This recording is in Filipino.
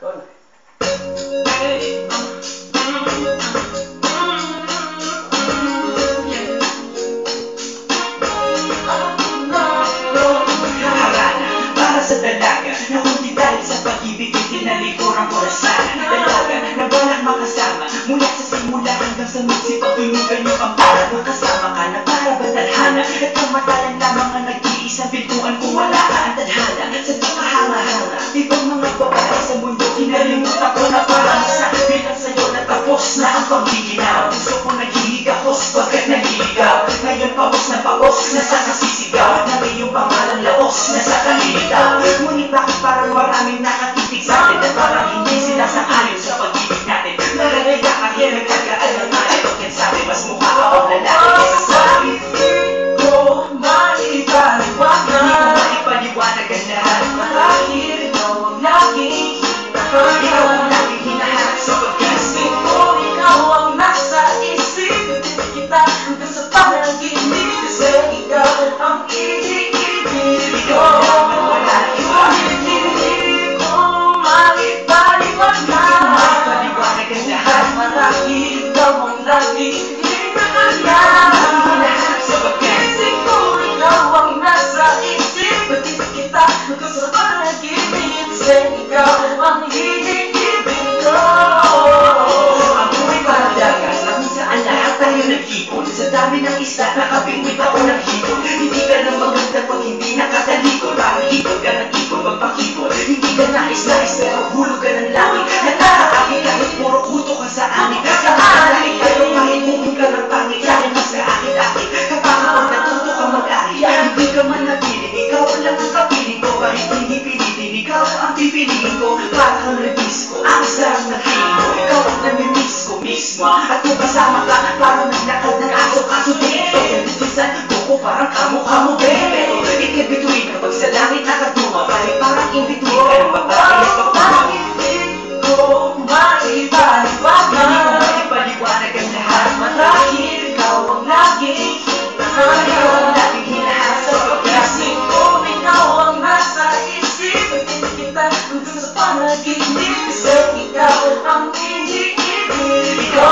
Sa dalaga, nakundi dahil sa pag-ibig itinalikor ang orasan. Dalaga, na balak makasama mula sa simula hanggang sa magsipagtulugan yung kampara. Kasama ka na para ba tadhana at kamatayan lamang ang nag-iisang biltuan kung wala ka ang tadhana. Sa pagkahanga-hanga, ibang mga babae sa mundo kinalimutan ko na parang sa bilang sa'yo na tapos na ang paghihinaw. Gusto ko naghihigahos pagkat naliligaw. Ngayon paus na nasasisigaw na may iyong pangalang laos na sa kalilitaw. Ngunit bakit parang maraming nakatitig sa atin at parang hindi sila sang-ayon sa pag-ibig natin. Nararaya ka kaya nagkagaan ng mga ito kaya sabi mas mukha ka o lalaki kaysa sa hindi ko maipaliwanag. Hindi ko maipaliwanag ang lahat. Marahil ikaw ang laging hinahanap. Ikaw ang laging hinahanap sa pag-isip ko. Ikaw ang nasa isip. Hindi kita hanggang sa panaginip. Kasi ikaw ang ibig-ibig ko. Marahil ikaw ang laging hinahanap sa pag-isip ko. Ikaw ang nasa isip. Pati kita hanggang sa panaginip. Kasi ikaw ang ibig-ibig ko. Ang buhay parang dagat na kung saan lahat tayo nag-ipon. Sa dami ng isla, nakapingwit ako ng hipon. Hindi ka na maganda pag hindi nakatalikod. Parang ipon ka ng ipon, magpakipon. Hindi ka nais-nais pero hulog ka ng langit. Nakakaakit kahit puro kuto ka sa amin. Nakakaakit tayo kahit bumong ka ng pangit. Dahil mas kaakit-akit kapakaon natuto ka mag-ahit. Hindi ka man napiling, ikaw lang ang kapiling ko. Kahit hindi pilitin, ikaw ang pipiliin ko. Para kang rebisco, ang sarap na feeling ko. Ikaw ang namimiss ko mismo. At kung kasama ka, parang naglakad ng aso-aso din. Kaya nitisan ko parang kamukha mo din. Pero ikabituin kapag sa langit nakatuma. Kahit parang in-between ka ng babae at pagpapag. Hindi ko maipaliwanag. Hindi ko maipaliwanag ang lahat. Marahil ikaw ang laging hinahanap. Ikaw ang laging hinahanap sa pag-isip ko. Ikaw ang nasa isip. Hindi kita hanggang sa panaginip. Kasi ikaw ang ibig-ibig ko.